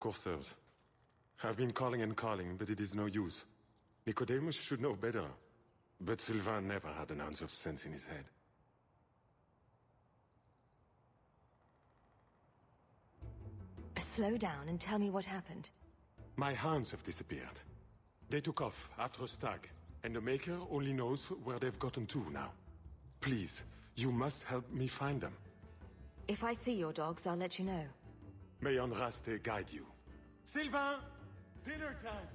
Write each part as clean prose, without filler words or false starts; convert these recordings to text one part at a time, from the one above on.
Corsairs. I've been calling and calling, but it is no use. Nicodemus should know better. But Sylvain never had an ounce of sense in his head. Slow down and tell me what happened. My hounds have disappeared. They took off after a stag, and the Maker only knows where they've gotten to now. Please, you must help me find them. If I see your dogs, I'll let you know. May Andraste guide you. Sylvain! Dinner time!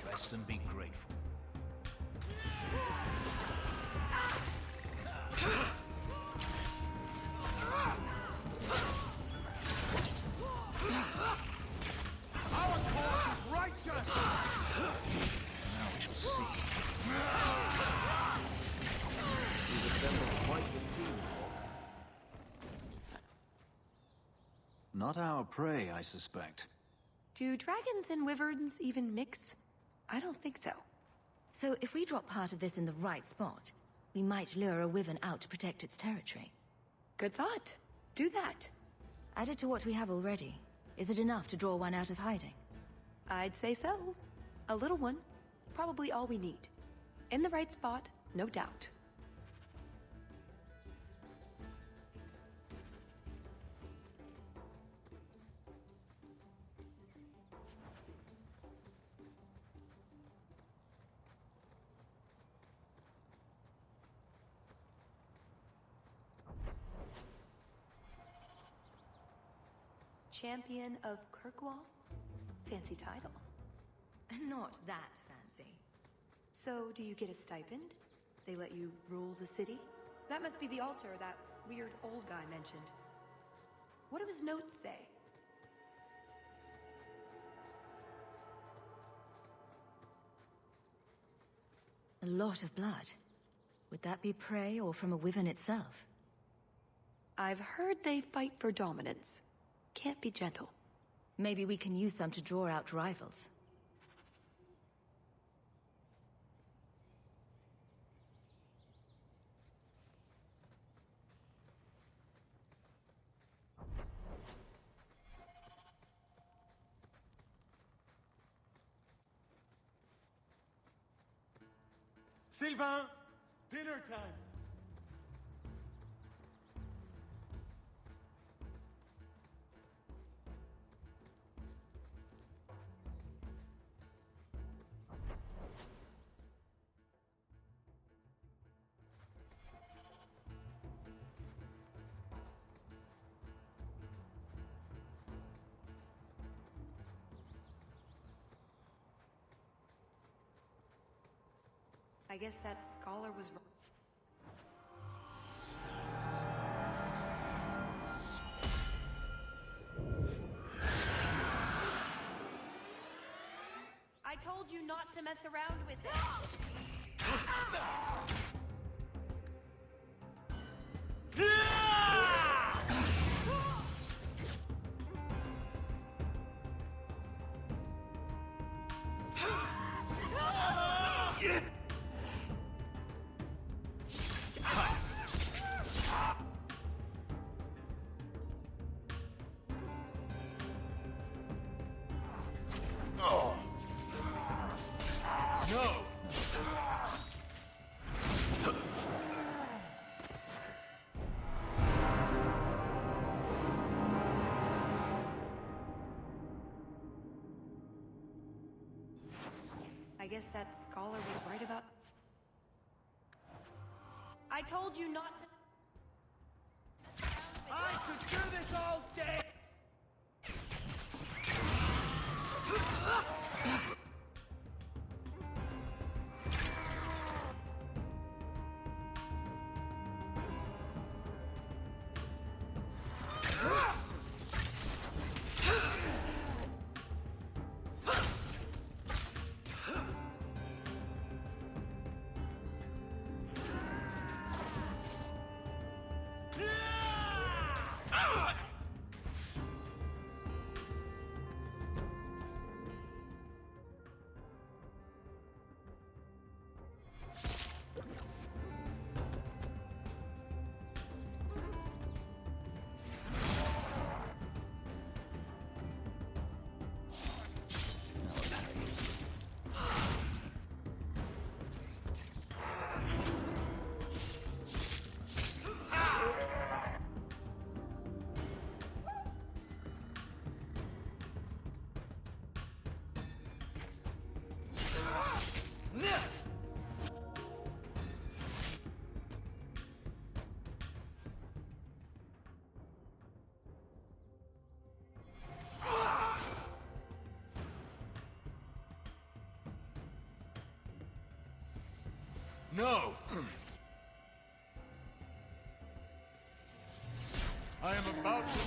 Rest and be grateful. Our cause is righteous! Now we shall see. We've assembled quite the team. Not our prey, I suspect. Do dragons and wyverns even mix? I don't think so. So if we drop part of this in the right spot, we might lure a wyvern out to protect its territory. Good thought. Do that. Add it to what we have already. Is it enough to draw one out of hiding? I'd say so. A little one. Probably all we need. In the right spot, no doubt. Champion of Kirkwall? Fancy title. Not that fancy. So, do you get a stipend? They let you rule the city? That must be the altar that weird old guy mentioned. What do his notes say? A lot of blood. Would that be prey or from a wyvern itself? I've heard they fight for dominance. Can't be gentle. Maybe we can use some to draw out rivals. Sylvain! Dinner time! I guess that scholar was wrong. I told you not to mess around with it! No! I guess that scholar was right about... I told you not to... I could do this all day! No! I am about to...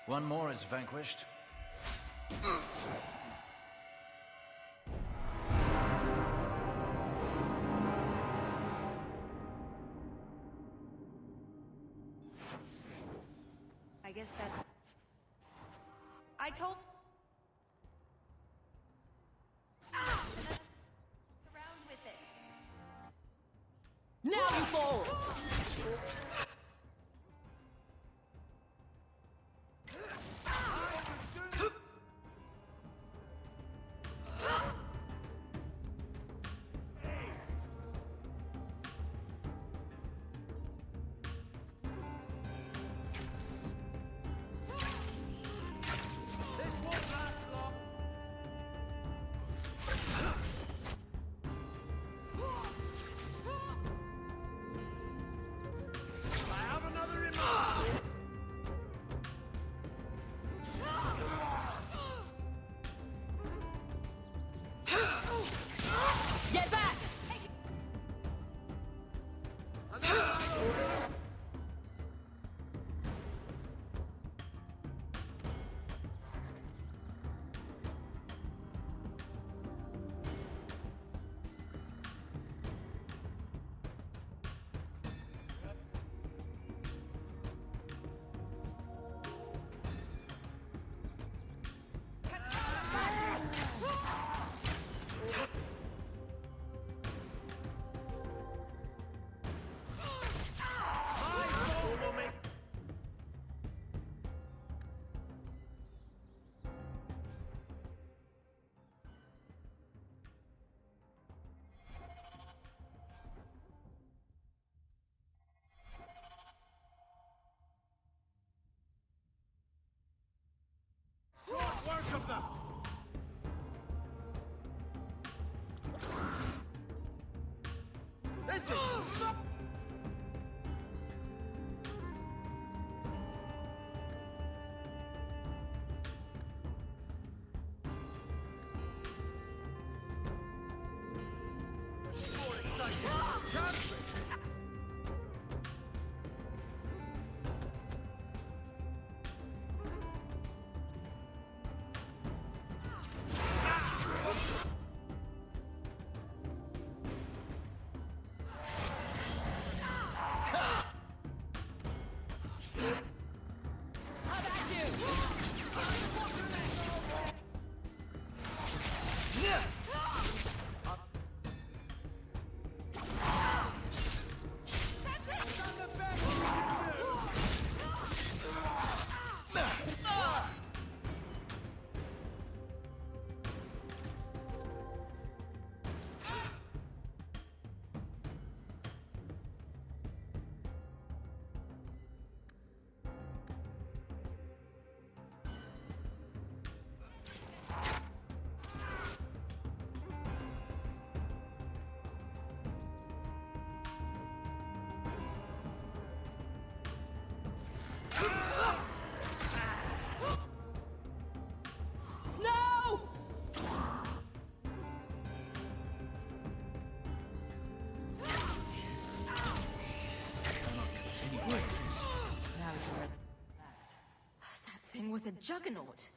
One more is vanquished. I guess that's... I told... Around with it. Now you fall! This won't last long! I have another in mind! Get back! Work of them! This is... More exciting! Chance! was a juggernaut.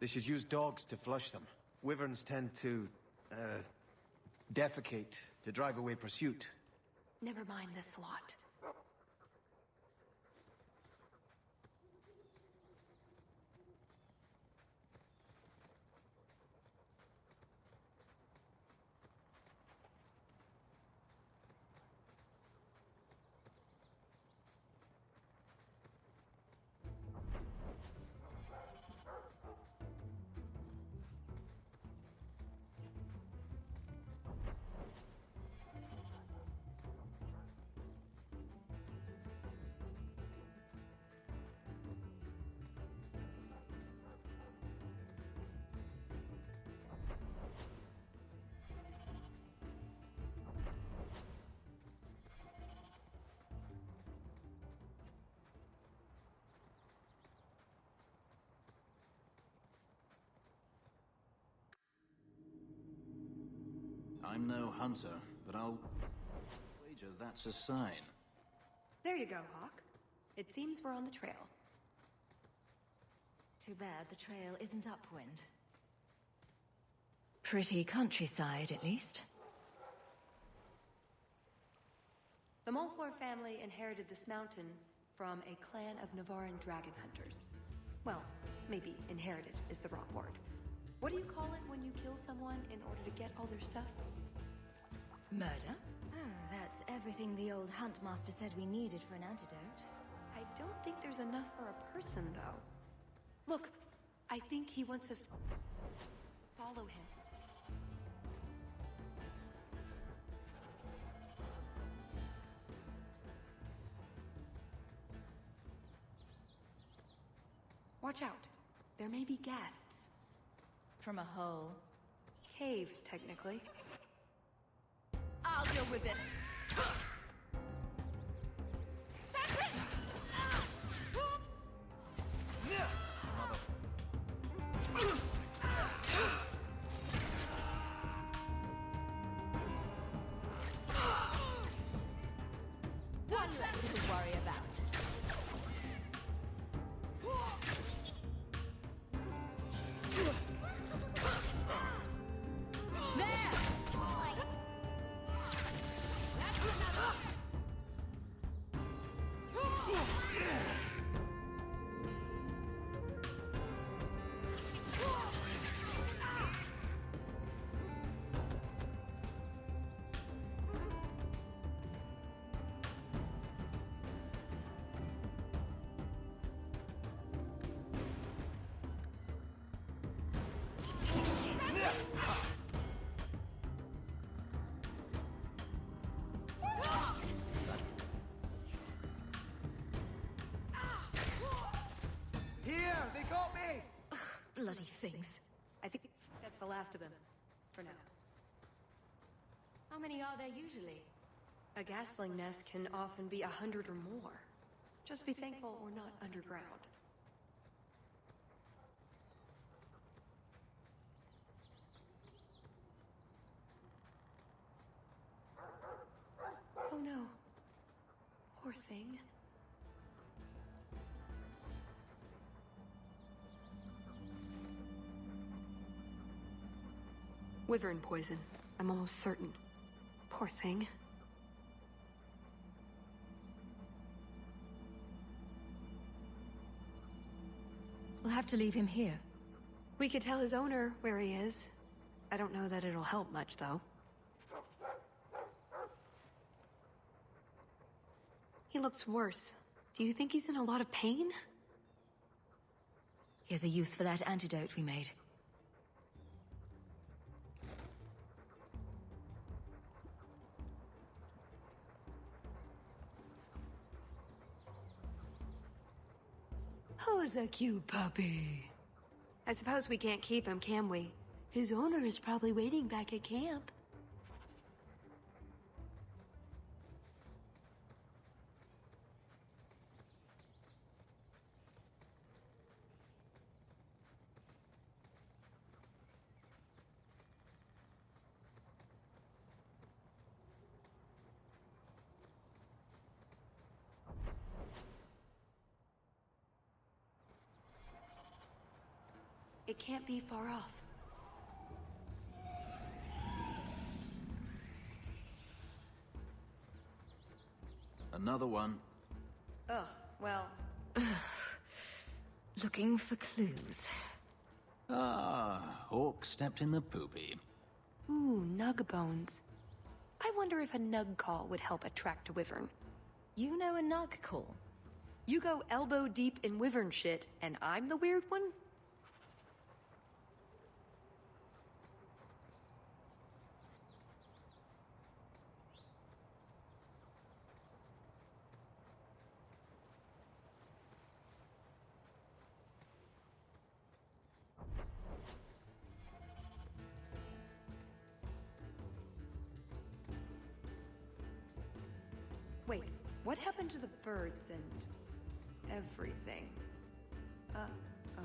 They should use dogs to flush them. Wyverns tend to, defecate to drive away pursuit. Never mind this lot. I'm no hunter, but I'll wager that's a sign. There you go, Hawk. It seems we're on the trail. Too bad the trail isn't upwind. Pretty countryside, at least. The Montfort family inherited this mountain from a clan of Navaran dragon hunters. Well, maybe inherited is the wrong word. What do you call it when you kill someone in order to get all their stuff? Murder? Oh, that's everything the old Huntmaster said we needed for an antidote. I don't think there's enough for a person, though. Look, I think he wants us to follow him. Watch out. There may be guests. From a hole. Cave, technically. I'll deal with this. One less to worry about. There! bloody things. I think that's the last of them. For now. How many are there usually? A gasling nest can often be 100 or more. Just be thankful we're not underground. Oh no. Poor thing. Wyvern poison. I'm almost certain. Poor thing. We'll have to leave him here. We could tell his owner where he is. I don't know that it'll help much, though. He looks worse. Do you think he's in a lot of pain? Here's a use for that antidote we made. Who's a cute puppy? I suppose we can't keep him, can we? His owner is probably waiting back at camp. It can't be far off. Another one. Ugh, well, Looking for clues. Ah, Hawk stepped in the poopy. ooh, nug bones. I wonder if a nug call would help attract a wyvern. You know a nug call? You go elbow deep in wyvern shit, and I'm the weird one? Wait, what happened to the birds and everything? Uh-oh.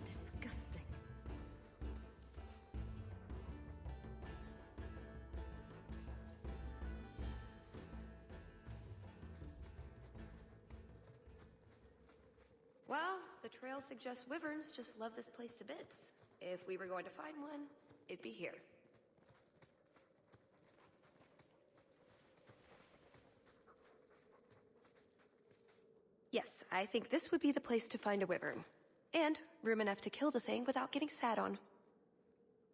Disgusting. Well, the trail suggests wyverns just love this place to bits. If we were going to find one, it'd be here. Yes, I think this would be the place to find a wyvern. And room enough to kill the thing without getting sat on.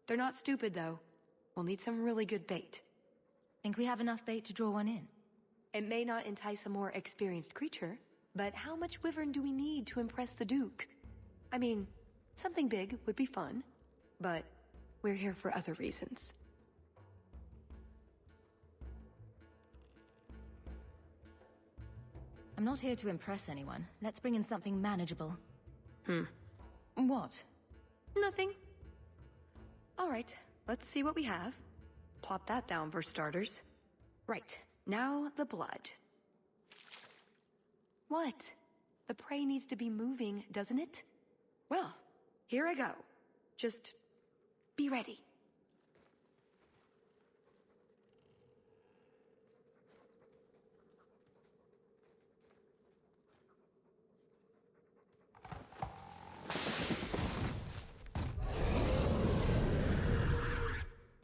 They're not stupid, though. We'll need some really good bait. Think we have enough bait to draw one in? It may not entice a more experienced creature, but how much wyvern do we need to impress the Duke? I mean, something big would be fun, but we're here for other reasons. I'm not here to impress anyone. Let's bring in something manageable. What? Nothing. All right, let's see what we have. Plop that down for starters. Right, now the blood. What? The prey needs to be moving, doesn't it? Well, here I go. Just be ready.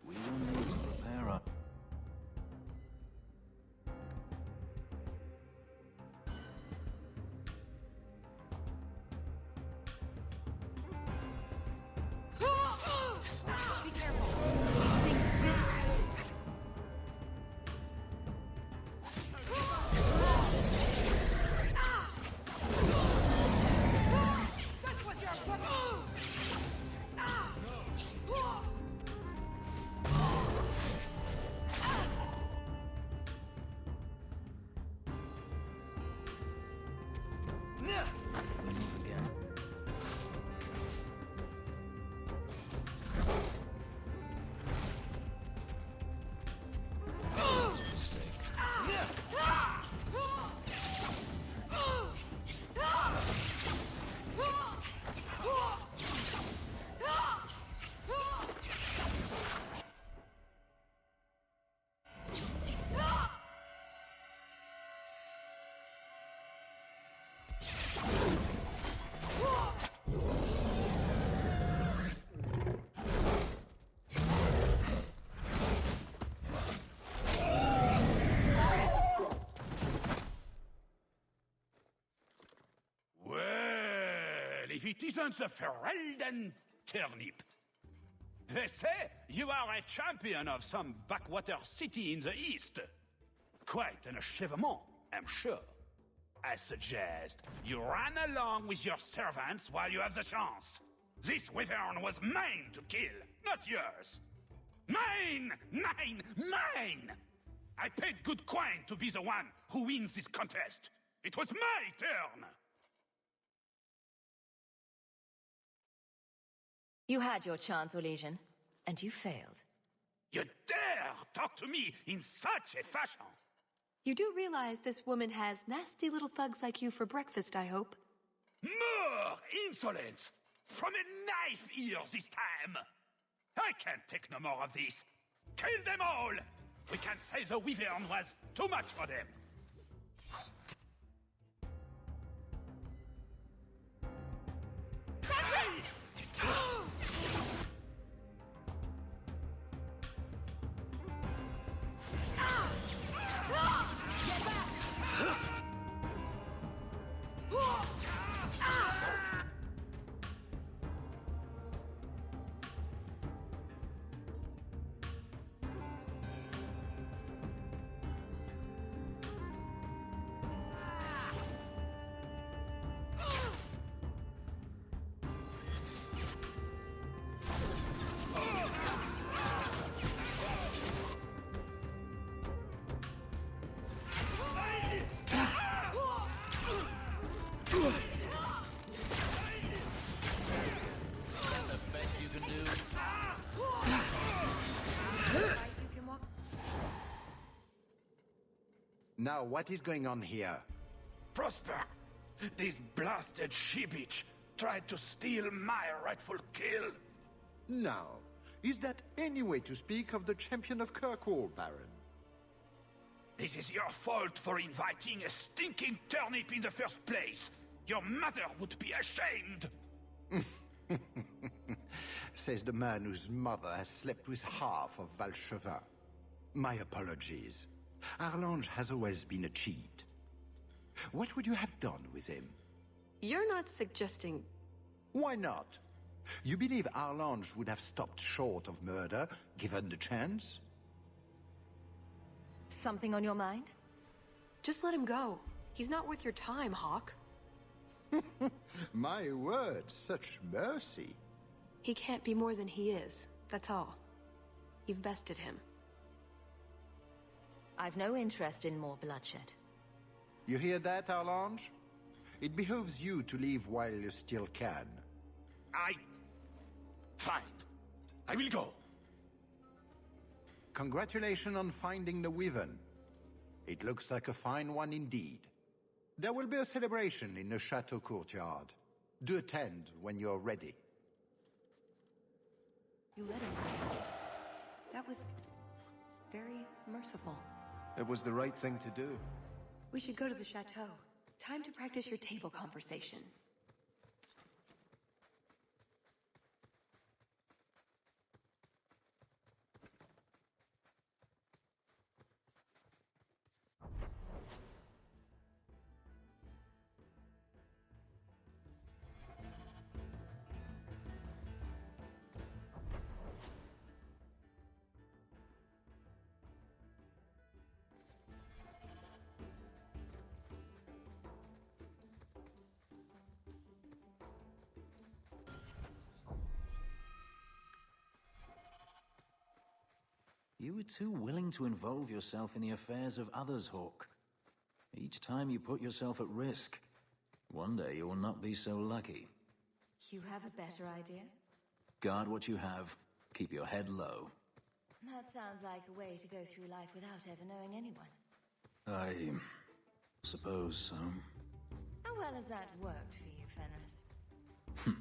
We will need to prepare up. Be careful. We move again. If it isn't the Ferelden turnip. They say you are a champion of some backwater city in the east. Quite an achievement, I'm sure. I suggest you run along with your servants while you have the chance. This wyvern was mine to kill, not yours. Mine! Mine! Mine! I paid good coin to be the one who wins this contest. It was my turn! You had your chance, Orlesian, and you failed. You dare talk to me in such a fashion? You do realize this woman has nasty little thugs like you for breakfast, I hope? More insolence! From a knife ear this time! I can't take no more of this. Kill them all! We can say the wyvern was too much for them. Now, what is going on here? Prosper! This blasted she-bitch tried to steal my rightful kill. Now, is that any way to speak of the champion of Kirkwall, Baron? This is your fault for inviting a stinking turnip in the first place. Your mother would be ashamed. Says the man whose mother has slept with half of Valchevin. My apologies. Arlange has always been a cheat. What would you have done with him? You're not suggesting... Why not? You believe Arlange would have stopped short of murder, given the chance? Something on your mind? Just let him go. He's not worth your time, Hawk. My word, such mercy. He can't be more than he is, that's all. You've bested him. I've no interest in more bloodshed. You hear that, Arlange? It behooves you to leave while you still can. Fine. I will go. Congratulations on finding the Wyvern. It looks like a fine one indeed. There will be a celebration in the chateau courtyard. Do attend when you're ready. You let him. That was... very merciful. It was the right thing to do. We should go to the chateau. Time to practice your table conversation. You were too willing to involve yourself in the affairs of others, Hawk. Each time you put yourself at risk. One day you will not be so lucky. You have a better idea? Guard what you have, keep your head low. That sounds like a way to go through life without ever knowing anyone. I suppose so. How well has that worked for you, Fenris?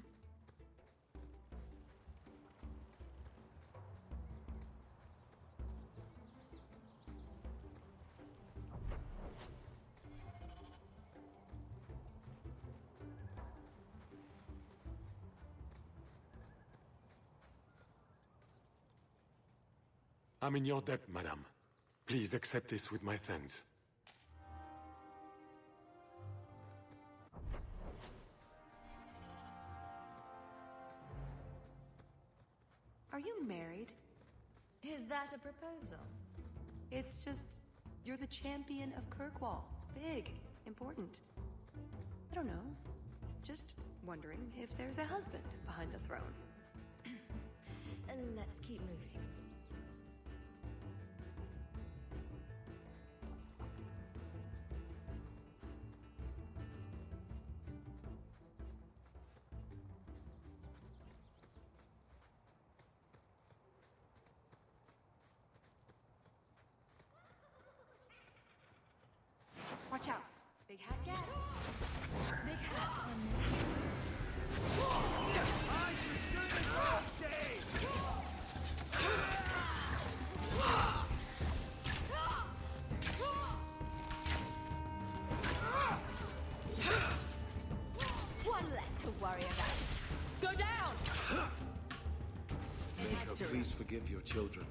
I'm in your debt, madame. Please accept this with my thanks. Are you married? Is that a proposal? It's just, you're the champion of Kirkwall. Big, important. I don't know. Just wondering if there's a husband behind the throne. Let's keep moving. Watch out. Big hat gas. Big hat on this. I should do this last day! One less to worry about. Go down! Maker, please forgive your children.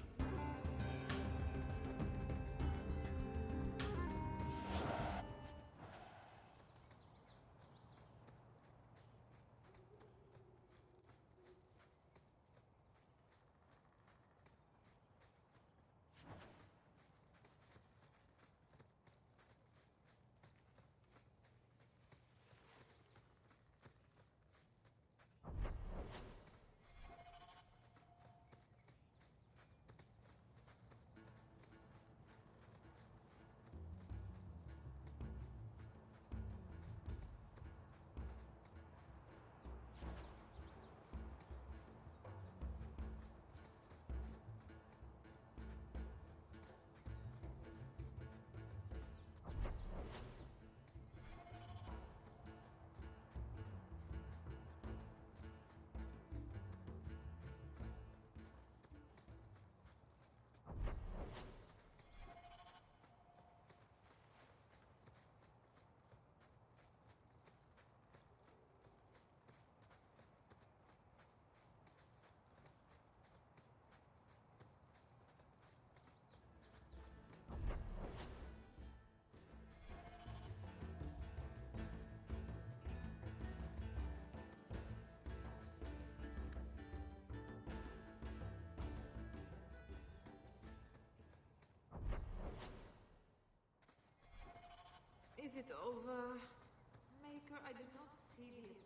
Is it over? Maker, I do not see the appeal.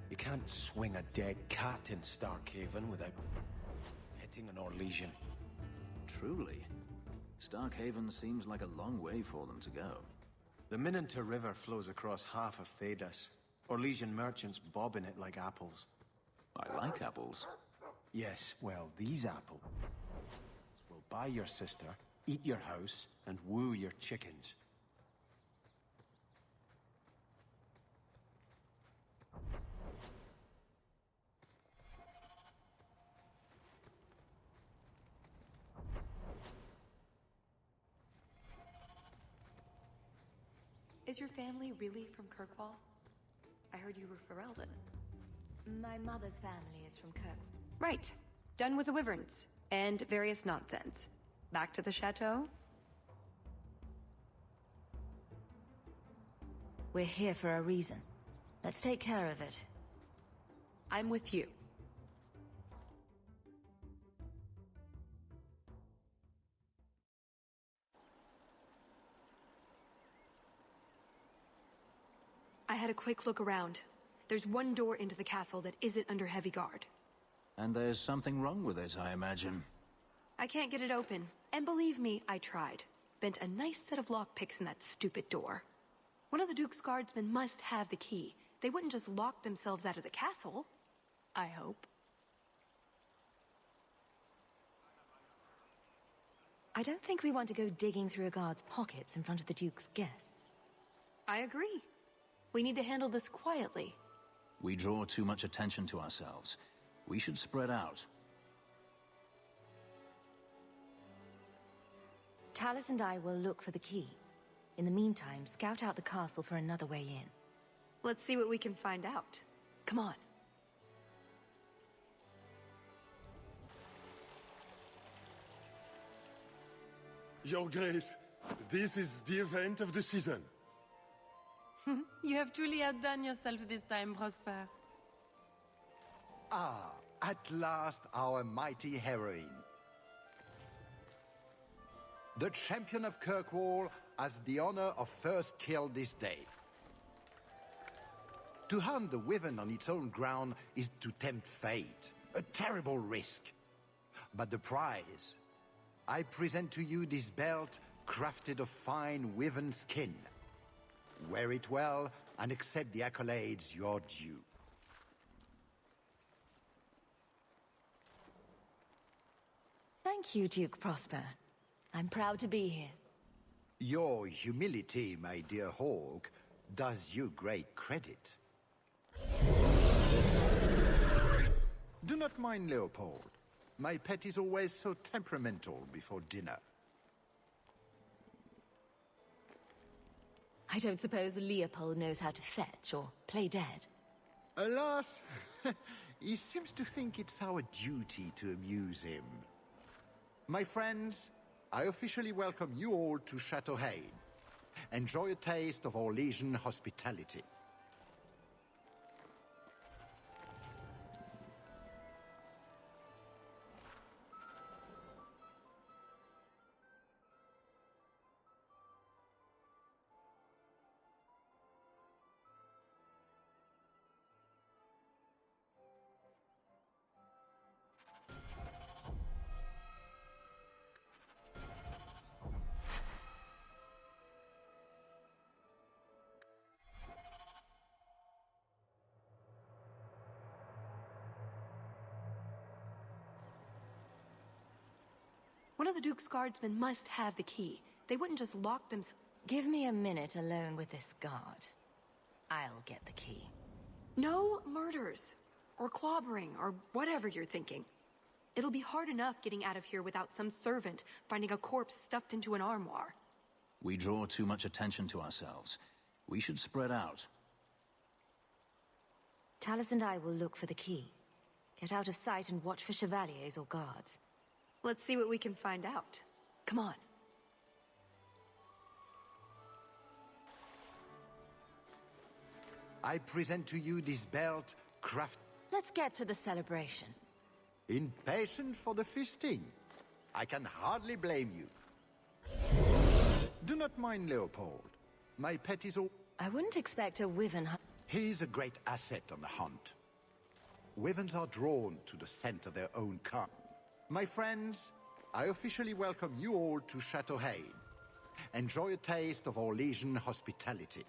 You can't swing a dead cat in Starkhaven without hitting an Orlesian. Truly. Starkhaven seems like a long way for them to go. The Minanta River flows across half of Thedas. Orlesian merchants bob in it like apples. I like apples. Yes, well, these apples will buy your sister, eat your house, and woo your chickens. Is your family really from Kirkwall? I heard you were Ferelden. My mother's family is from Kirk. Right. Done with the wyverns. And various nonsense. Back to the chateau? We're here for a reason. Let's take care of it. I'm with you. I had a quick look around. There's one door into the castle that isn't under heavy guard. And there's something wrong with it, I imagine. I can't get it open. And believe me, I tried. Bent a nice set of lockpicks in that stupid door. One of the Duke's guardsmen must have the key. They wouldn't just lock themselves out of the castle. I hope. I don't think we want to go digging through a guard's pockets in front of the Duke's guests. I agree. We need to handle this quietly. We draw too much attention to ourselves. We should spread out. Tallis and I will look for the key. In the meantime, scout out the castle for another way in. Let's see what we can find out. Come on. Your Grace, this is the event of the season. You have truly outdone yourself this time, Prosper. Ah, at last our mighty heroine. The champion of Kirkwall has the honor of first kill this day. To hunt the wyvern on its own ground is to tempt fate, a terrible risk. But the prize, I present to you this belt crafted of fine wyvern skin. Wear it well and accept the accolades you're due. Thank you, Duke Prosper. I'm proud to be here. Your humility, my dear Hawk, does you great credit. Do not mind Leopold. My pet is always so temperamental before dinner. I don't suppose Leopold knows how to fetch or play dead. Alas, he seems to think it's our duty to amuse him. My friends, I officially welcome you all to Chateau Hain. Enjoy a taste of our Legion hospitality. One of the Duke's guardsmen must have the key. They wouldn't just lock themselves. Give me a minute alone with this guard. I'll get the key. No murders. Or clobbering, or whatever you're thinking. It'll be hard enough getting out of here without some servant finding a corpse stuffed into an armoire. We draw too much attention to ourselves. We should spread out. Tallis and I will look for the key. Get out of sight and watch for chevaliers or guards. Let's see what we can find out. Come on. I present to you this belt crafted. Let's get to the celebration. Impatient for the feasting? I can hardly blame you. Do not mind Leopold. My pet is all... I wouldn't expect a wyvern hunt. He's a great asset on the hunt. Wyverns are drawn to the scent of their own kind. My friends, I officially welcome you all to Chateau Hain. Enjoy a taste of our Legion hospitality.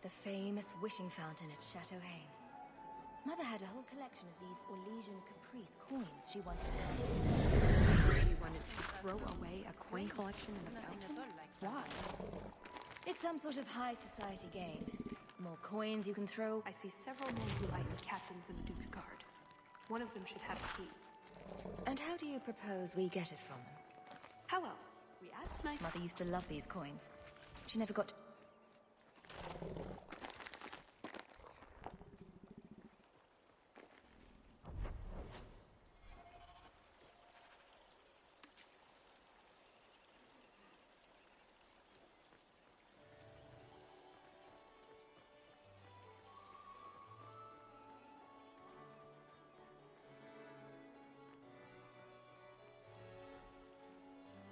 the famous wishing fountain at Chateau Hain. Mother had a whole collection of these Orlesian Caprice coins she wanted to have. You wanted to throw away a coin collection in the fountain? Why? It's some sort of high society game. More coins you can throw. I see several men who might be captains in the Duke's Guard. One of them should have a key. And how do you propose we get it from them? How else? We ask my... Mother used to love these coins. She never got to...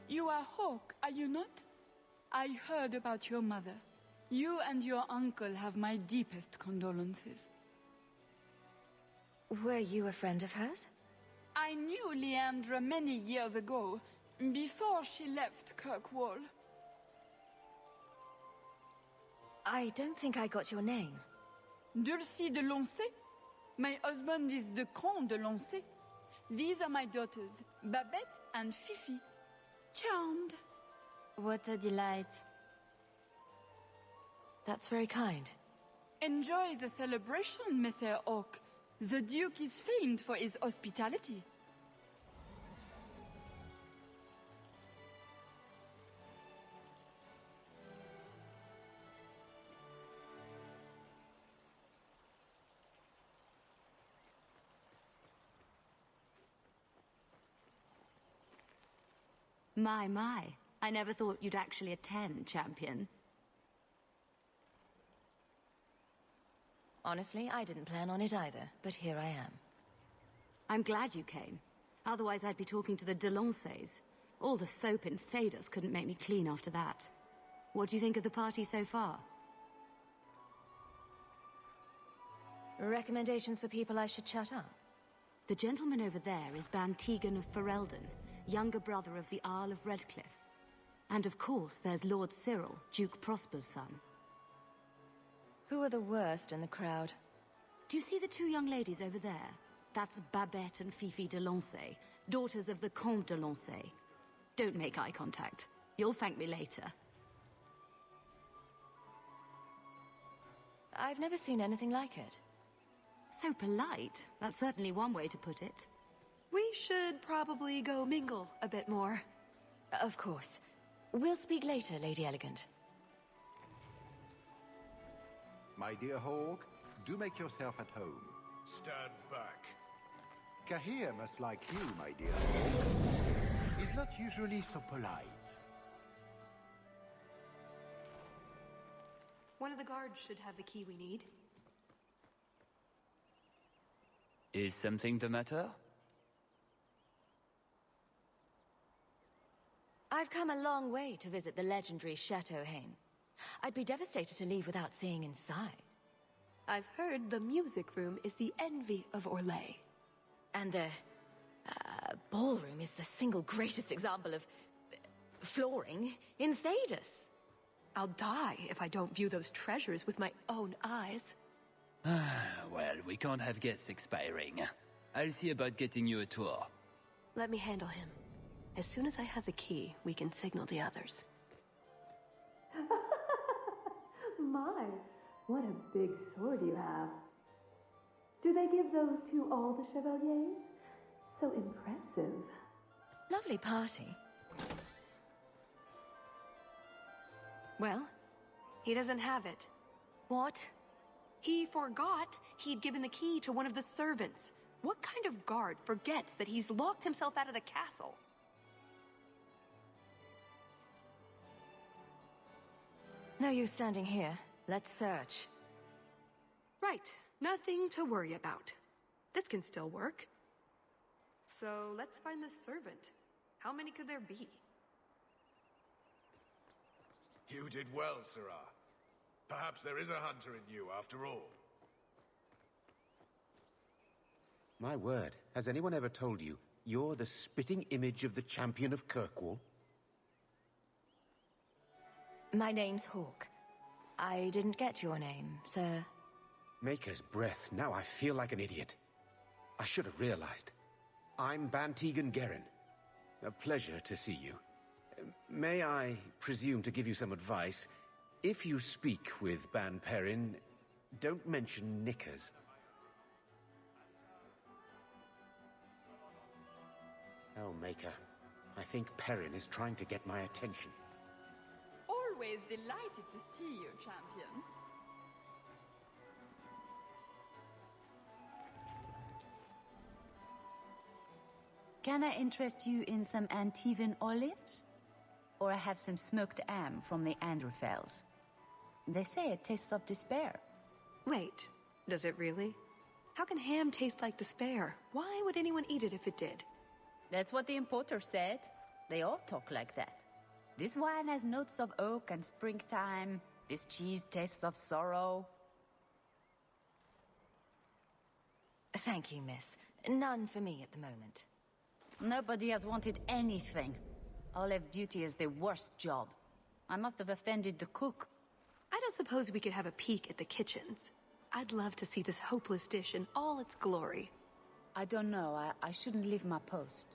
You are Hawke, are you not? I heard about your mother. You and your uncle have my deepest condolences. Were you a friend of hers? I knew Leandra many years ago, before she left Kirkwall. I don't think I got your name. Dulcie de Lancey? My husband is the Comte de Lancey. These are my daughters, Babette and Fifi. Charmed. What a delight. That's very kind. Enjoy the celebration, Messer Hawke. The Duke is famed for his hospitality. My. I never thought you'd actually attend, Champion. Honestly, I didn't plan on it either, but here I am. I'm glad you came. Otherwise I'd be talking to the Delanceys. All the soap in Thedas couldn't make me clean after that. What do you think of the party so far? Recommendations for people I should chat up? The gentleman over there is Bantegan of Ferelden, younger brother of the Earl of Redcliffe. And of course, there's Lord Cyril, Duke Prosper's son. Who are the worst in the crowd? Do you see the two young ladies over there? That's Babette and Fifi de Lancey, daughters of the Comte de Lancey. Don't make eye contact. You'll thank me later. I've never seen anything like it. So polite. That's certainly one way to put it. We should probably go mingle a bit more. Of course. We'll speak later, Lady Elegant. My dear Hawke, do make yourself at home. Stand back. Cahir must like you, my dear Hawke. He's not usually so polite. One of the guards should have the key we need. Is something the matter? I've come a long way to visit the legendary Chateau Hain. I'd be devastated to leave without seeing inside. I've heard the music room is the envy of Orlais. And the ballroom is the single greatest example of flooring in Thedas. I'll die if I don't view those treasures with my own eyes. Well, we can't have guests expiring. I'll see about getting you a tour. Let me handle him. As soon as I have the key, we can signal the others. My, what a big sword you have. Do they give those to all the Chevaliers? So impressive. Lovely party. Well? He doesn't have it. What? He forgot he'd given the key to one of the servants. What kind of guard forgets that he's locked himself out of the castle? No use standing here. Let's search. Right. Nothing to worry about. This can still work. So let's find the servant. How many could there be? You did well, Sirrah. Perhaps there is a hunter in you after all. My word, has anyone ever told you you're the spitting image of the champion of Kirkwall? My name's Hawke. I didn't get your name, sir. Maker's breath. Now I feel like an idiot. I should have realized. I'm Bantegan Gerin. A pleasure to see you. May I presume to give you some advice? If you speak with Ban Perrin, don't mention knickers. Oh, Maker. I think Perrin is trying to get my attention. Always delighted to see you, champion. Can I interest you in some Antivan olives? Or I have some smoked ham from the Androfels. They say it tastes of despair. Wait, does it really? How can ham taste like despair? Why would anyone eat it if it did? That's what the importer said. They all talk like that. This wine has notes of oak and springtime. This cheese tastes of sorrow. Thank you, miss. None for me at the moment. Nobody has wanted anything. Olive duty is the worst job. I must have offended the cook. I don't suppose we could have a peek at the kitchens. I'd love to see this hopeless dish in all its glory. I don't know. I shouldn't leave my post.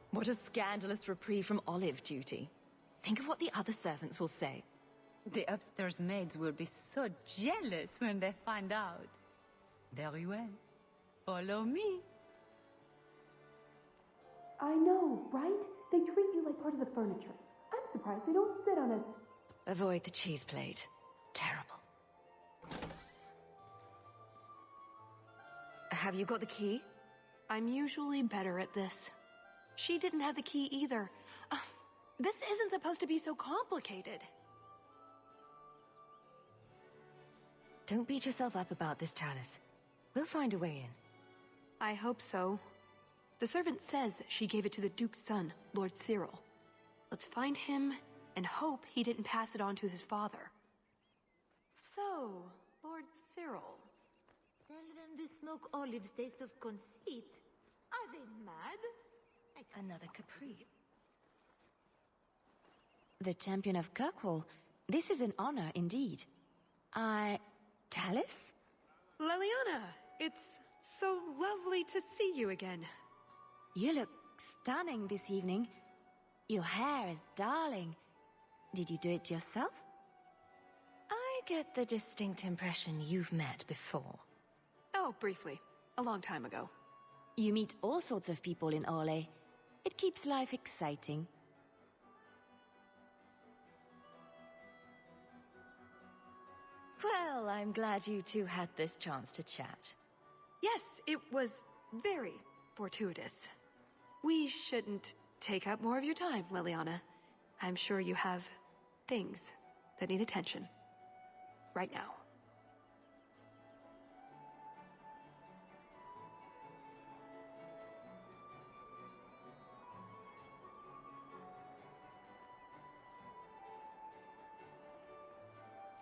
What a scandalous reprieve from olive duty. Think of what the other servants will say. The upstairs maids will be so jealous when they find out. Very well. Follow me. I know, right? They treat you like part of the furniture. I'm surprised they don't sit on it. Avoid the cheese plate. Terrible. Have you got the key? I'm usually better at this. She didn't have the key either. This isn't supposed to be so complicated. Don't beat yourself up about this, Talus. We'll find a way in. I hope so. The servant says she gave it to the Duke's son, Lord Cyril. Let's find him and hope he didn't pass it on to his father. So, Lord Cyril. Tell them the smoke olives taste of conceit. Are they mad? Another caprice. The champion of Kirkwall. This is an honor indeed. Talus? Leliana, it's so lovely to see you again. You look stunning this evening. Your hair is darling. Did you do it yourself? I get the distinct impression you've met before. Oh, briefly. A long time ago. You meet all sorts of people in Orlais. It keeps life exciting. Well, I'm glad you two had this chance to chat. Yes, it was very fortuitous. We shouldn't take up more of your time, Leliana. I'm sure you have things that need attention. Right now.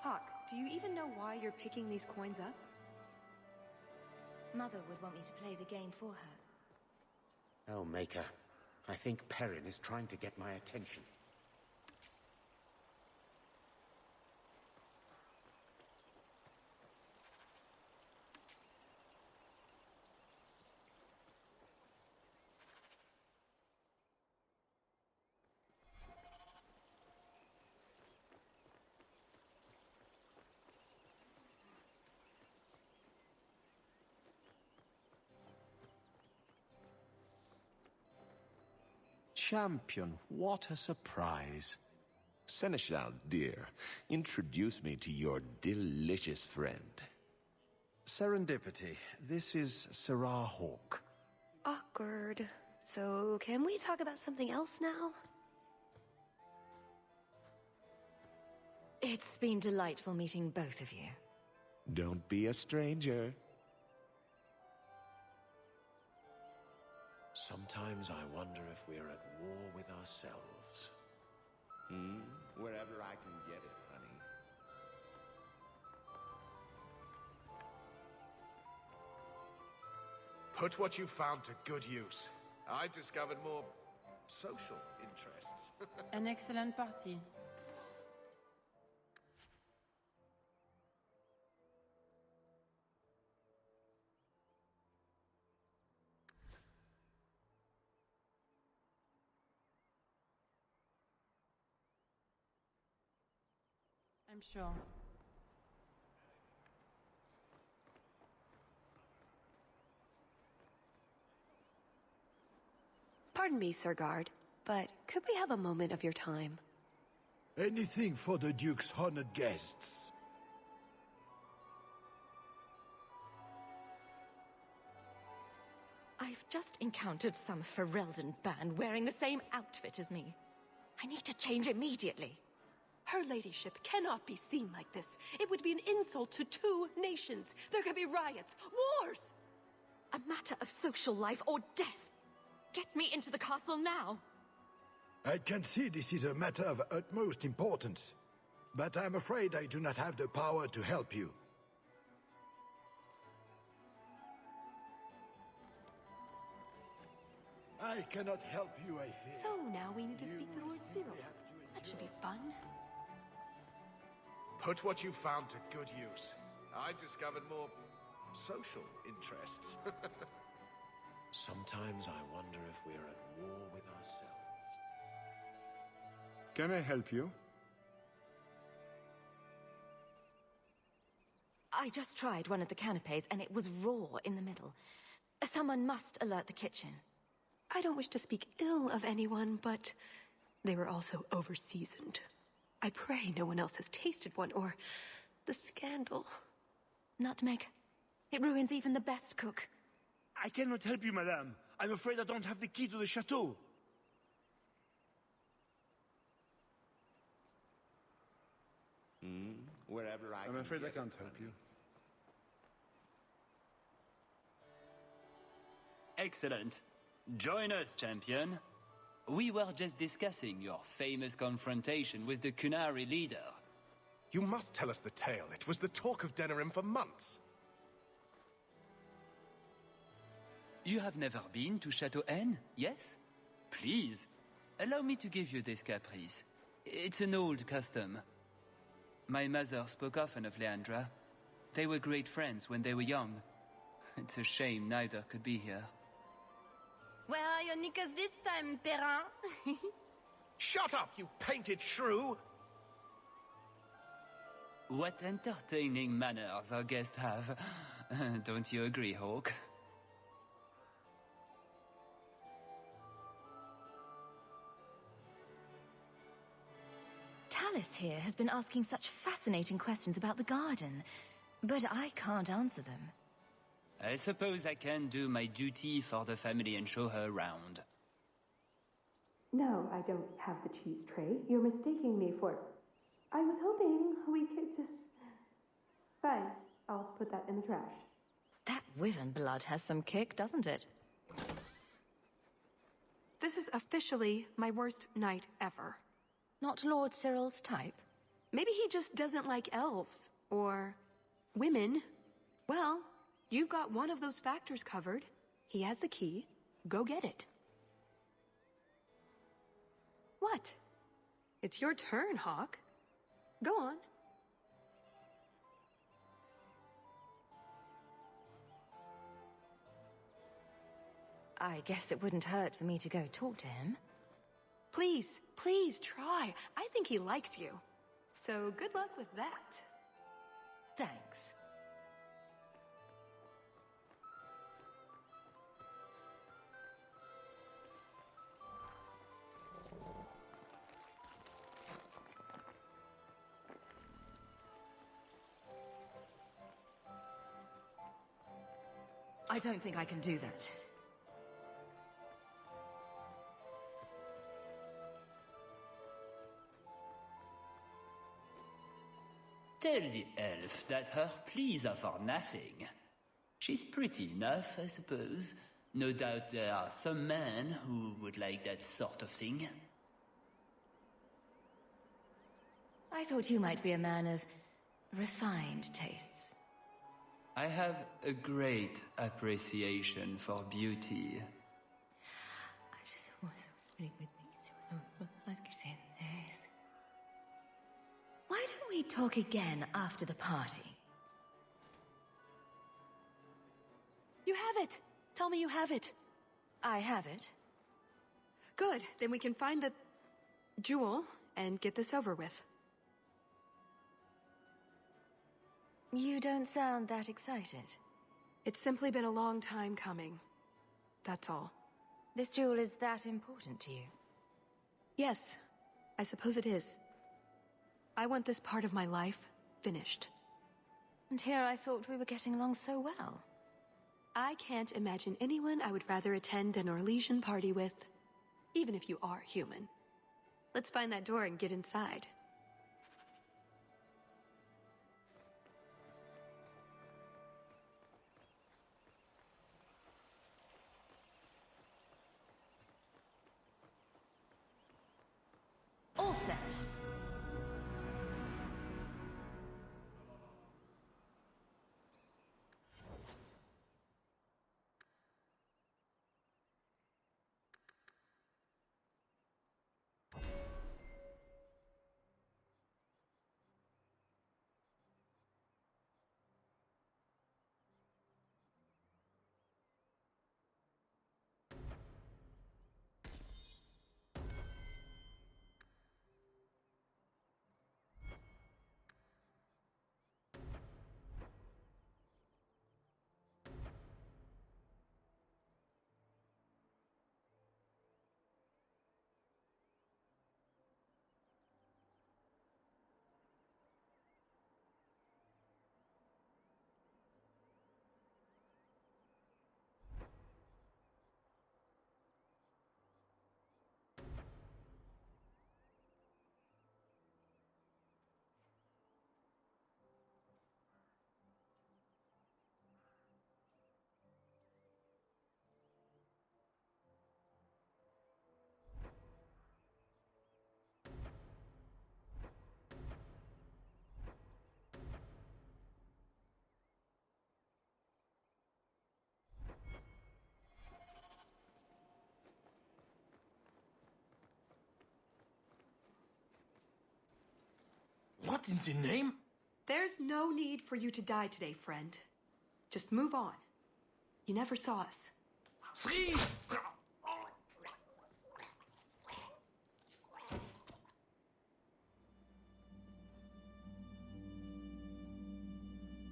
Hawk, do you even know why you're picking these coins up? Mother would want me to play the game for her. Oh, Maker. I think Perrin is trying to get my attention. Champion, what a surprise. Seneschal, dear, introduce me to your delicious friend. Serendipity. This is Syrah Hawke. Awkward. So, can we talk about something else now? It's been delightful meeting both of you. Don't be a stranger. Sometimes I wonder if we're at war with ourselves. Wherever I can get it, honey. Put what you found to good use. I discovered more social interests. An excellent party. I'm sure. Pardon me, Sir Guard, but could we have a moment of your time? Anything for the Duke's honored guests. I've just encountered some Ferelden band wearing the same outfit as me. I need to change immediately. Her ladyship cannot be seen like this. It would be an insult to two nations. There could be riots, wars! A matter of social life or death. Get me into the castle now. I can see this is a matter of utmost importance, but I'm afraid I do not have the power to help you. I cannot help you, I fear. So now we need to speak to Lord Cyril. That should be fun. Put what you found to good use. I've discovered more social interests. Sometimes I wonder if we're at war with ourselves. Can I help you? I just tried one of the canapes and it was raw in the middle. Someone must alert the kitchen. I don't wish to speak ill of anyone, but they were also overseasoned. I pray no one else has tasted one, or the scandal. Nutmeg. It ruins even the best cook. I cannot help you, madame. I'm afraid I don't have the key to the chateau. Wherever I'm afraid I can't help you. Excellent. Join us, champion. We were just discussing your famous confrontation with the Kunari leader. You must tell us the tale. It was the talk of Denerim for months. You have never been to Chateau N, yes? Please, allow me to give you this caprice. It's an old custom. My mother spoke often of Leandra. They were great friends when they were young. It's a shame neither could be here. Where are your knickers this time, Perrin? Shut up, you painted shrew! What entertaining manners our guests have. Don't you agree, Hawk? Tallis here has been asking such fascinating questions about the garden, but I can't answer them. I suppose I can do my duty for the family and show her around. No, I don't have the cheese tray. You're mistaking me for... I was hoping we could just... Fine, I'll put that in the trash. That Wyvern blood has some kick, doesn't it? This is officially my worst night ever. Not Lord Cyril's type? Maybe he just doesn't like elves. Or... women. Well, you've got one of those factors covered. He has the key. Go get it. What? It's your turn, Hawk. Go on. I guess it wouldn't hurt for me to go talk to him. Please, please try. I think he likes you. So good luck with that. Thanks. I don't think I can do that. Tell the elf that her pleas are for nothing. She's pretty enough, I suppose. No doubt there are some men who would like that sort of thing. I thought you might be a man of refined tastes. I have a great appreciation for beauty. I just was reading with we talk again after the party? You have it! Tell me you have it. I have it. Good, then we can find the jewel and get this over with. You don't sound that excited. It's simply been a long time coming. That's all. This jewel is that important to you? Yes, I suppose it is. I want this part of my life finished. And here I thought we were getting along so well. I can't imagine anyone I would rather attend an Orlesian party with, even if you are human. Let's find that door and get inside. All set. What in the name? There's no need for you to die today, friend. Just move on. You never saw us. Three!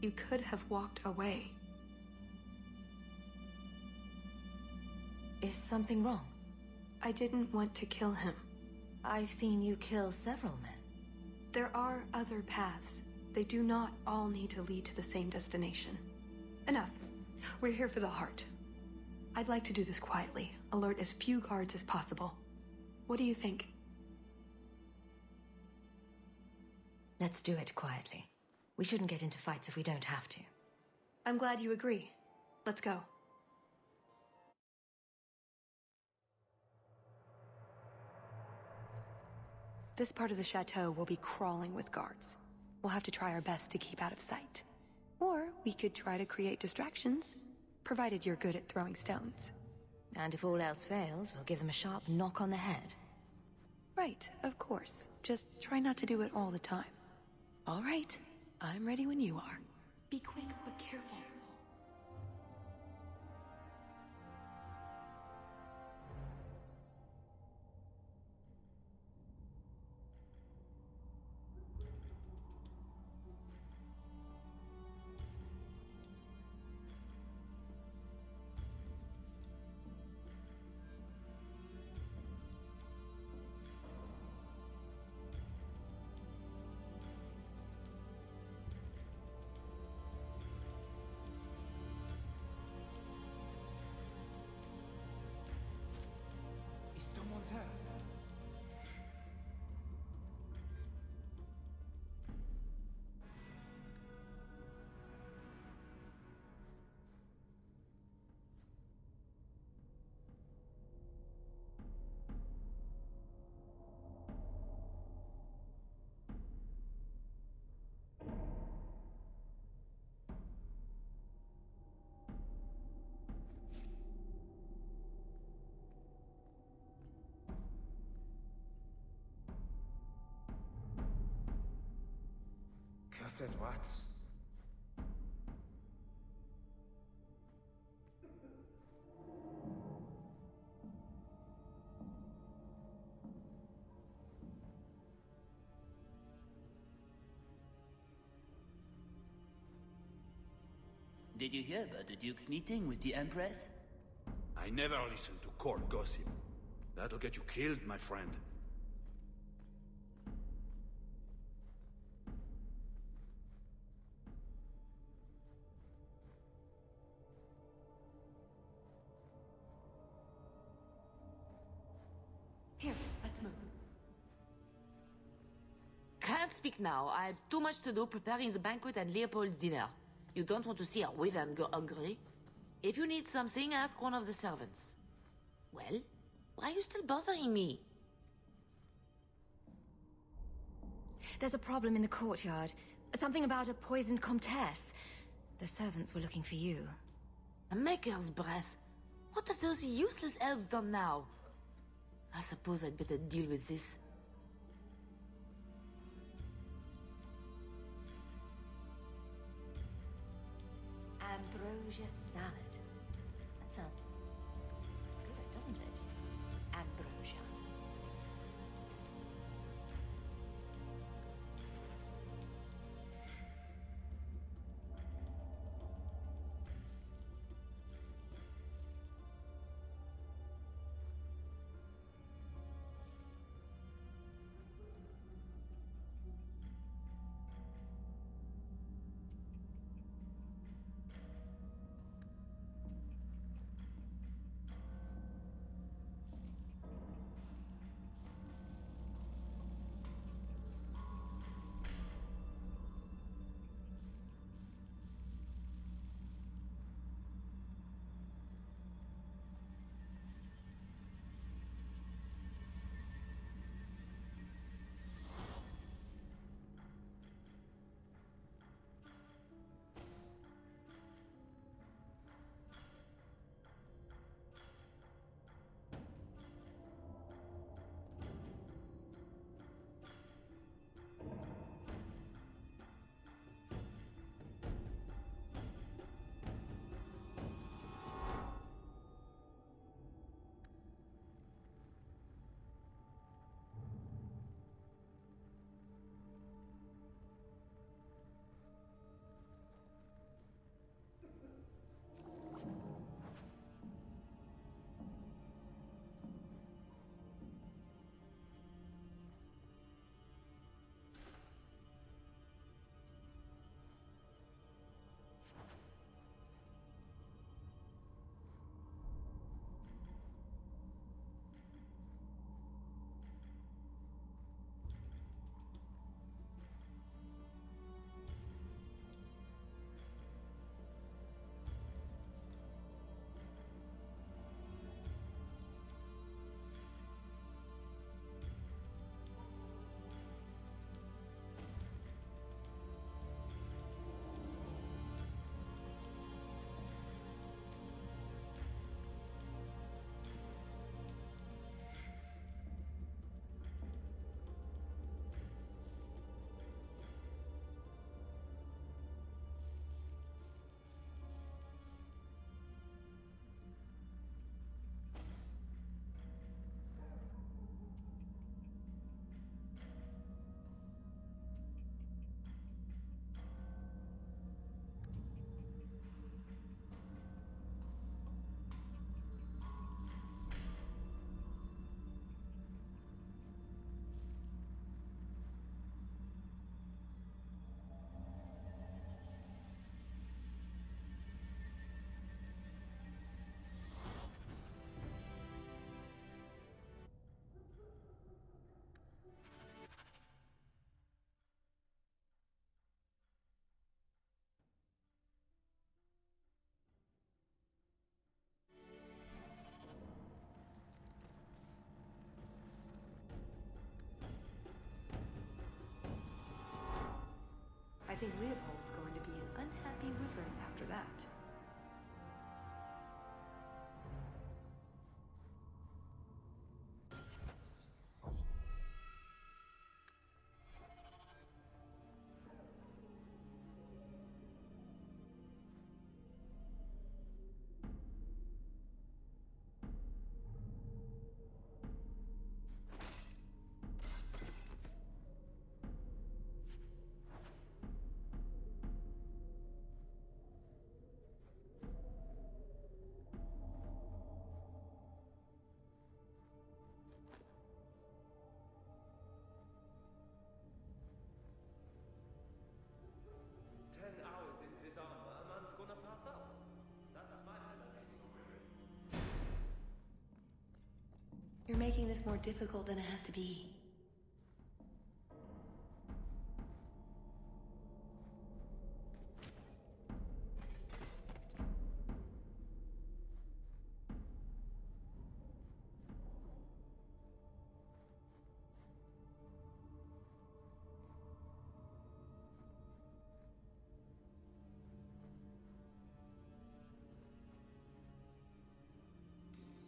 You could have walked away. Is something wrong? I didn't want to kill him. I've seen you kill several men. There are other paths. They do not all need to lead to the same destination. Enough. We're here for the heart. I'd like to do this quietly, alert as few guards as possible. What do you think? Let's do it quietly. We shouldn't get into fights if we don't have to. I'm glad you agree. Let's go. This part of the chateau will be crawling with guards. We'll have to try our best to keep out of sight. Or we could try to create distractions, provided you're good at throwing stones. And if all else fails, we'll give them a sharp knock on the head. Right, of course. Just try not to do it all the time. All right, I'm ready when you are. Be quick, but careful. Bastard rats. Did you hear about the Duke's meeting with the Empress? I never listen to court gossip. That'll get you killed, my friend. Here, let's move. Can't speak now. I have too much to do preparing the banquet and Leopold's dinner. You don't want to see a wyvern go hungry. If you need something, ask one of the servants. Well, why are you still bothering me? There's a problem in the courtyard. Something about a poisoned comtesse. The servants were looking for you. A maker's breath. What have those useless elves done now? I suppose I'd better deal with this. Ambrosia salad. That sounds good, doesn't it? Ambrosia. I think Leopold's going to be an unhappy wyvern after that. You're making this more difficult than it has to be.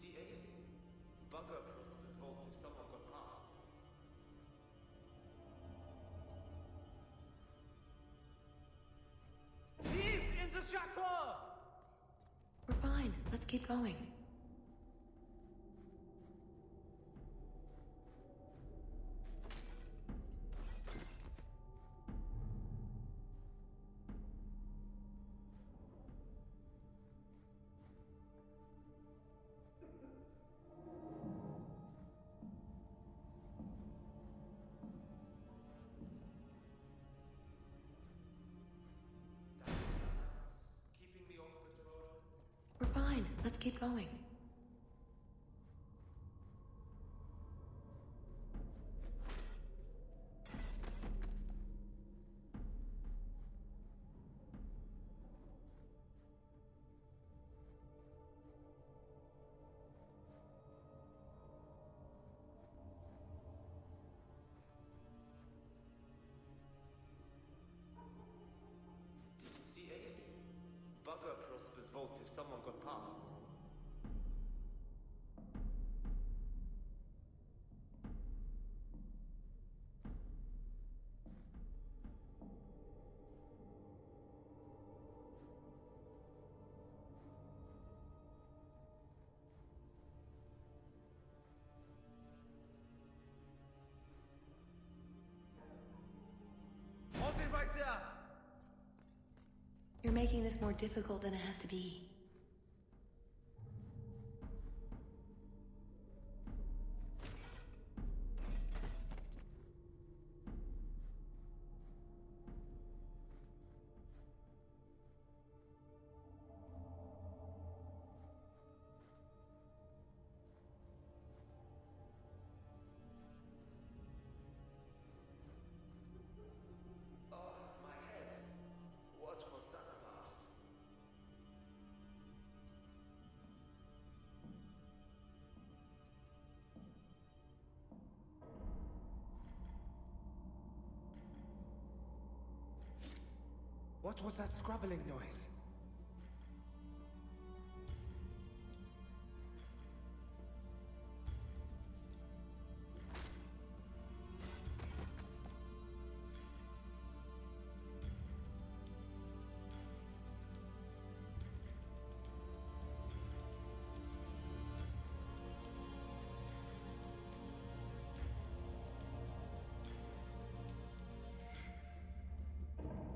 See anything? Bunker approached this vault if someone got past. Thieves in the chateau! We're fine. Let's keep going. Keeping me off patrol. We're fine. Let's keep going. Didn't see anything. Bunker approached this vault if someone got past. Hold it right there! You're making this more difficult than it has to be. Oh, my head. What was that about? What was that scrabbling noise?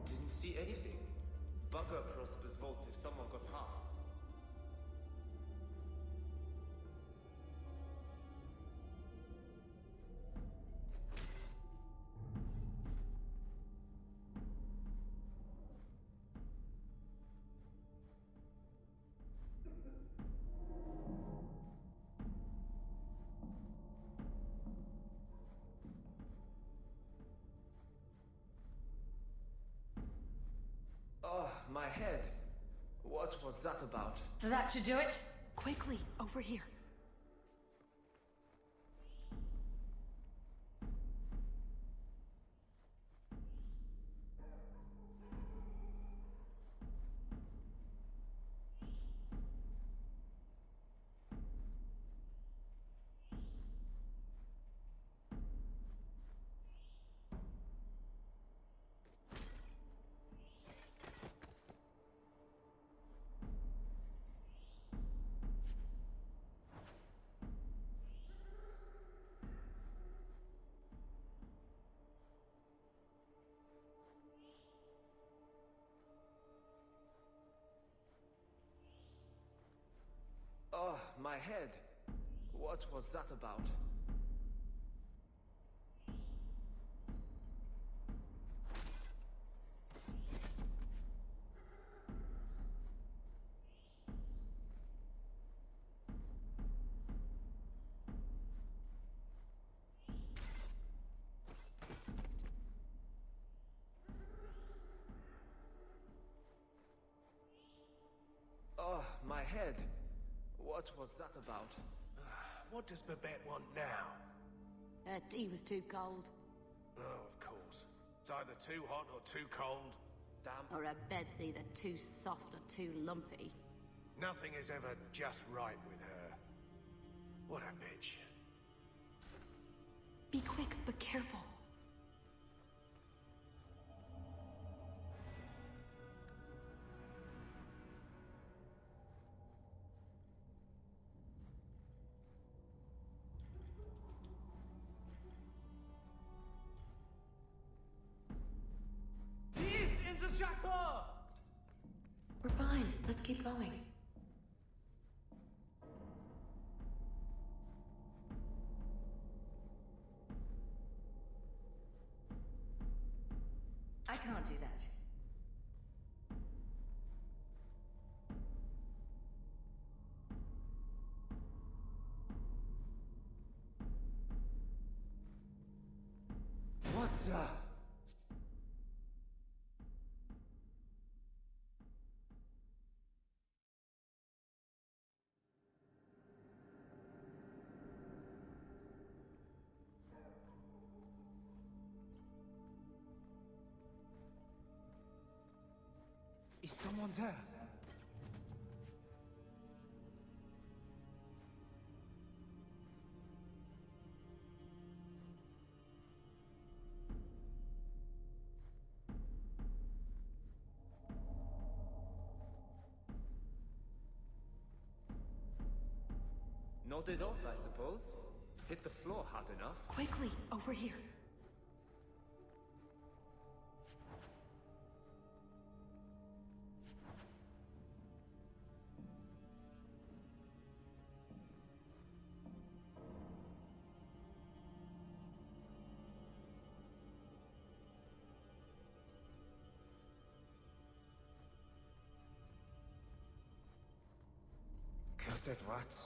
Didn't see anything. Bunker approached this vault if someone got past. Oh, my head. What was that about? That should do it. Quickly, over here. Oh, my head. What was that about? Oh, my head. What was that about? What does Babette want now? Her tea was too cold. Oh, of course. It's either too hot or too cold. Damn. Or her bed's either too soft or too lumpy. Nothing is ever just right with her. What a bitch. Be quick, but careful. Thieves in the chateau! We're fine. Let's keep going. I can't do that. What the? Is someone there? Nodded off, I suppose. Hit the floor hard enough. Quickly, over here. Cursed rats.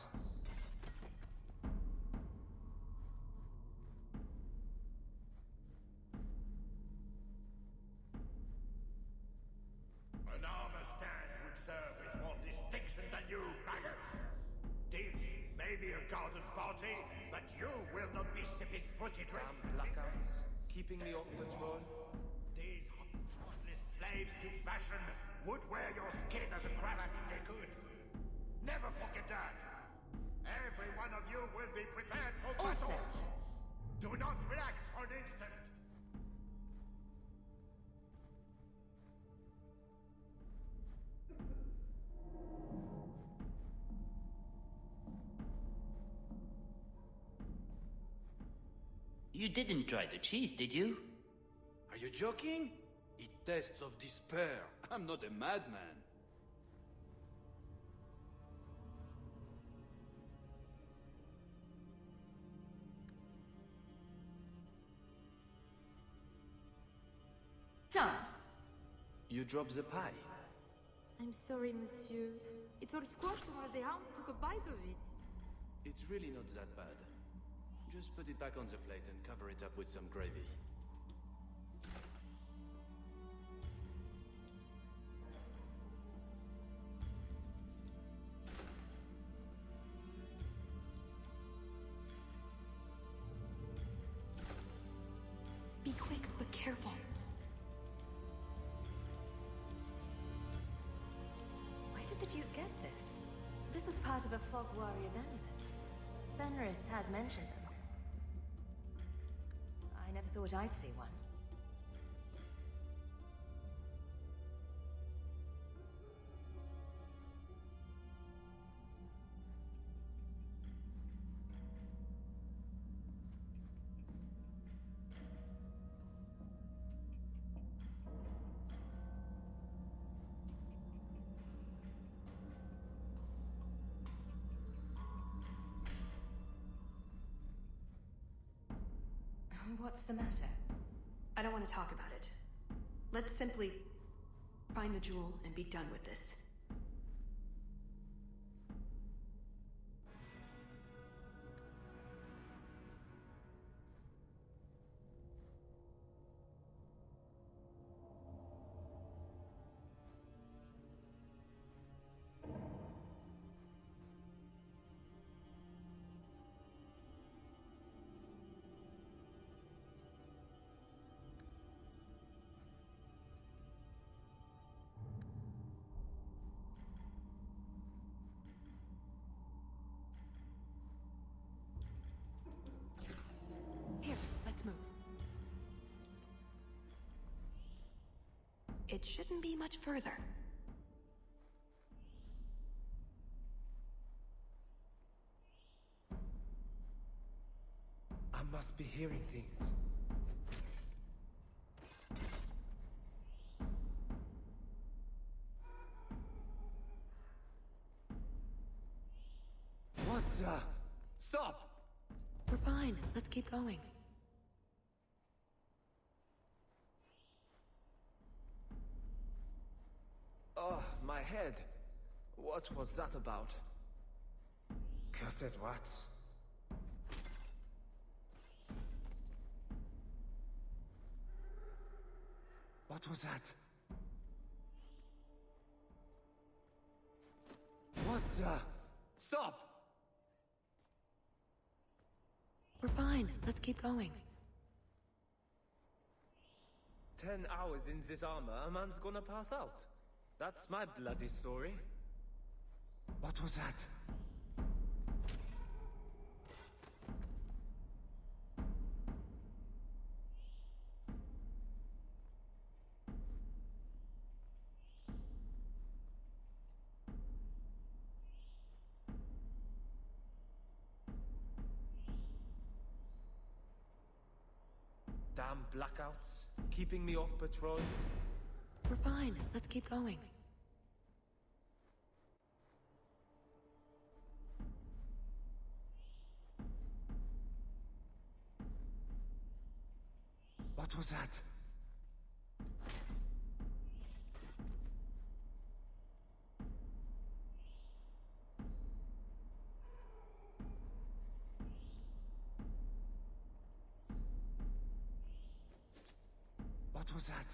An armor stand would serve with more distinction than you, maggots. This may be a garden party, but you will not be sipping fruity drinks. Blackouts. Keeping me off patrol. These heartless slaves to fashion would wear your skin as a cravat if they could. Never forget that. Every one of you will be prepared for All battle. set. Do not relax for an instant. You didn't try the cheese, did you? Are you joking? It tastes of despair. I'm not a madman. Done. You dropped the pie. I'm sorry, monsieur. It's all squashed and one of the hounds took a bite of it. It's really not that bad. Just put it back on the plate and cover it up with some gravy. Be quick, but careful. Where did the Duke get this? This was part of a Fog Warrior's amulet. Fenris has mentioned them. I never thought I'd see one. What's the matter? I don't want to talk about it. Let's simply find the jewel and be done with this. It shouldn't be much further. I must be hearing things. What? Stop! We're fine. Let's keep going. Oh, my head. What was that about? Cursed rats. What was that? What? Stop! We're fine. Let's keep going. 10 hours in this armor, a man's gonna pass out. That's my bloody story. What was that? Damn blackouts, keeping me off patrol. We're fine. Let's keep going. What was that? What was that?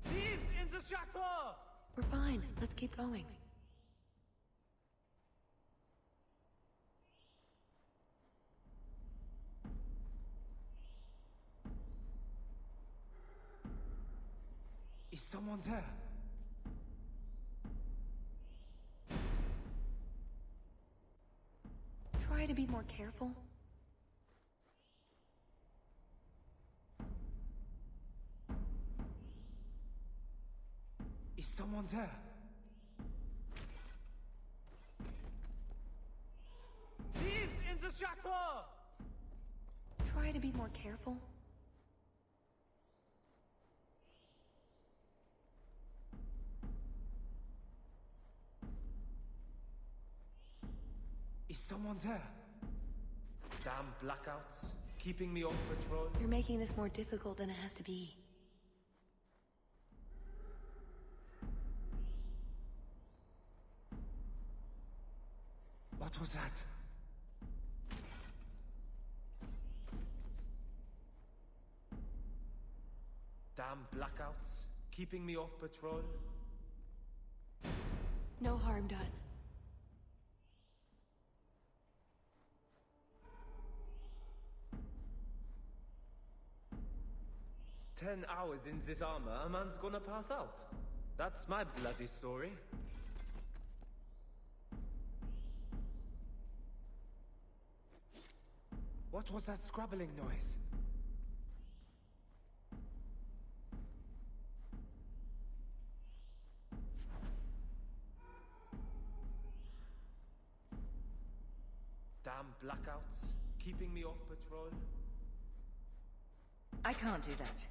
Thieves in the chateau! We're fine. Let's keep going. Is someone there? Try to be more careful. Is someone there? Thieves in the chateau! Try to be more careful. Is someone there? Damn blackouts, keeping me off patrol. You're making this more difficult than it has to be. What was that? Damn blackouts, keeping me off patrol. No harm done. "10 hours in this armor, a man's gonna pass out. That's my bloody story. What was that scrabbling noise? Damn blackouts, keeping me off patrol. I can't do that.